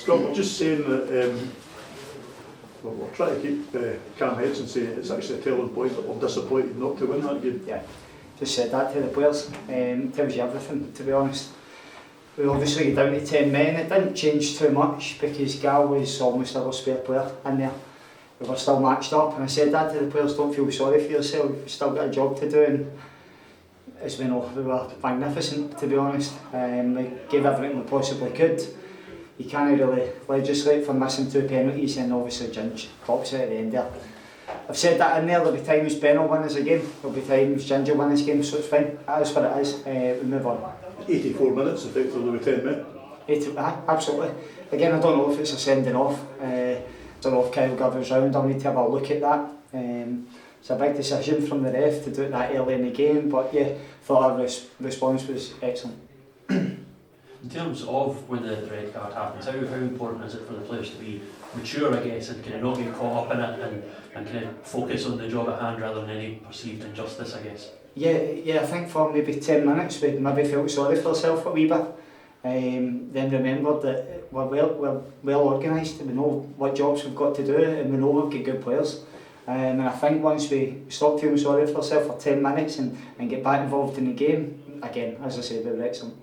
Scott, we're just saying that we're trying to keep calm heads and say it's actually a telling point that we're disappointed not to win that game. Yeah, just said that to the players. Tells you everything, to be honest. We obviously got down to 10 men. It didn't change too much because Gal was almost our spare player in there. We were still matched up, and I said that to the players, don't feel sorry for yourself, you've still got a job to do. And as we know, we were magnificent, to be honest. We gave everything we possibly could. You can't really legislate for missing 2 penalties, and obviously Ginge tops it at the end there. I've said that in there, there'll be times Ben will win us a game, there'll be times Ginger will win us game, so it's fine. That is what it is. We move on. 84 minutes effectively with 10 men. Absolutely. Again, I don't know if it's a sending off. I don't know if Kyle Gover's round, I'll need to have a look at that. It's a big decision from the ref to do it that early in the game, but yeah, thought our response was excellent. In terms of when the red card happens, how important is it for the players to be mature, I guess, and kind of not get caught up in it and kind of focus on the job at hand rather than any perceived injustice, I guess? Yeah, I think for maybe 10 minutes we maybe felt sorry for ourselves a wee bit. Then remembered that we're well organised, we know what jobs we've got to do, and we know we've got good players. And I think once we stop feeling sorry for ourselves for 10 minutes and get back involved in the game, again, as I said, we were excellent.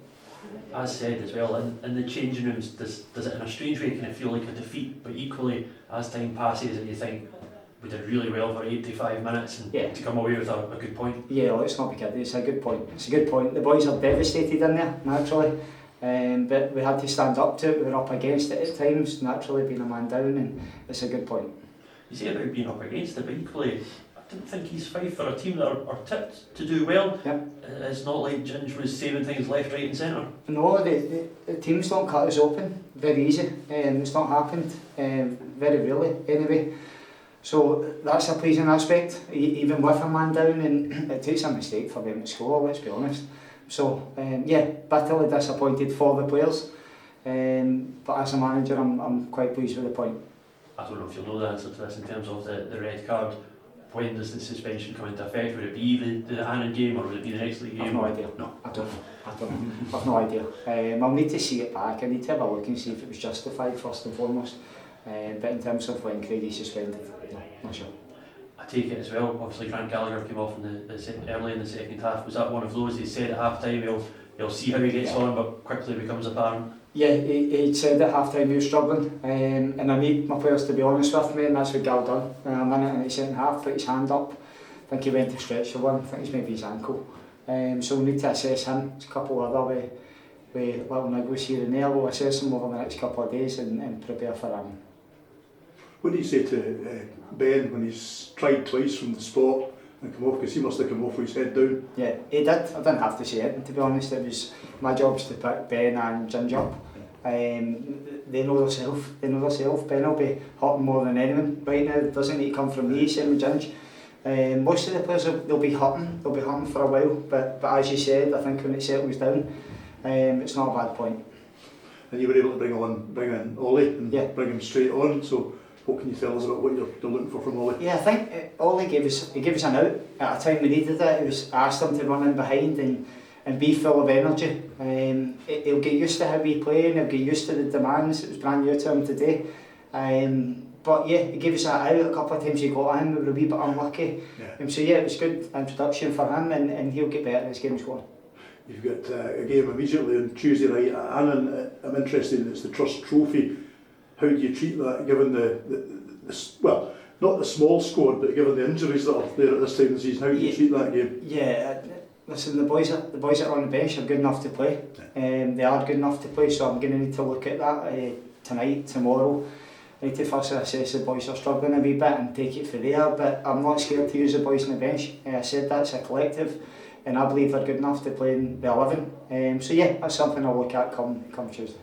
As said as well, in the changing rooms, does it in a strange way kind of feel like a defeat, but equally as time passes and you think we did really well for 85 minutes and to come away with a good point? Yeah, let's not be kidding, it's a good point. It's a good point. The boys are devastated in there, naturally, but we had to stand up to it, we were up against it at times, naturally being a man down, and it's a good point. You say about being up against it, but equally I didn't think he's Fife for a team that are tipped to do well. Yep. It's not like Ginge was saving things left, right and centre. No, the teams don't cut us open very easy. It's not happened very rarely anyway. So that's a pleasing aspect, even with a man down, and it takes a mistake for them to score, let's be honest. So yeah, bitterly disappointed for the players, but as a manager I'm quite pleased with the point. I don't know if you'll know the answer to this in terms of the red card. When does the suspension come into effect? Would it be the Annan game or would it be the next league game? I've no idea. No, I don't know. I've no idea. I'll need to see it back. I need to have a look and see if it was justified first and foremost. But in terms of when Craigie suspended, no, not sure. I take it as well. Obviously, Grant Gallagher came off in early in the second half. Was that one of those he said at half time he'll see how he gets on, but quickly becomes apparent? Yeah, he said at half time he was struggling, and I need my players to be honest with me, and that's what Gal done. A minute in the second half, put his hand up. I think he went to stretch for one. I think it's maybe his ankle. So we need to assess him. There's a couple of other with little niggles here and there. We'll assess him over the next couple of days and prepare for him. What do you say to Ben when he's tried twice from the spot and come off, because he must have come off with his head down? Yeah, he did. I didn't have to say it, to be honest. It was my job to pick Ben and Ginger up. They know themselves. Ben will be hurting more than anyone right now. It doesn't need to come from me, same with Ginge. Most of the players they'll be hurting for a while, but as you said, I think when it settles down, it's not a bad point. And you were able to bring in Ollie and bring him straight on, so what can you tell us about what you're looking for from Ollie? Yeah, I think Ollie gave us an out at a time we needed it. It was asked him to run in behind and be full of energy. He'll get used to how we play and he'll get used to the demands. It was brand new to him today. But yeah, he gave us that out a couple of times. He got in, we were a wee bit unlucky. Yeah. So yeah, it was a good introduction for him, and he'll get better as games go on. You've got a game immediately on Tuesday night. Annan, I'm interested in, it's the Trust Trophy. How do you treat that, given the well, not the small squad, but given the injuries that are there at this time of the season? How do you treat that game? Yeah, listen, the boys that are on the bench are good enough to play. They are good enough to play, so I'm going to need to look at that tonight, tomorrow. I need to first assess the boys are struggling a wee bit and take it from there, but I'm not scared to use the boys on the bench. I said that's a collective, and I believe they're good enough to play in the 11. So yeah, that's something I'll look at come Tuesday.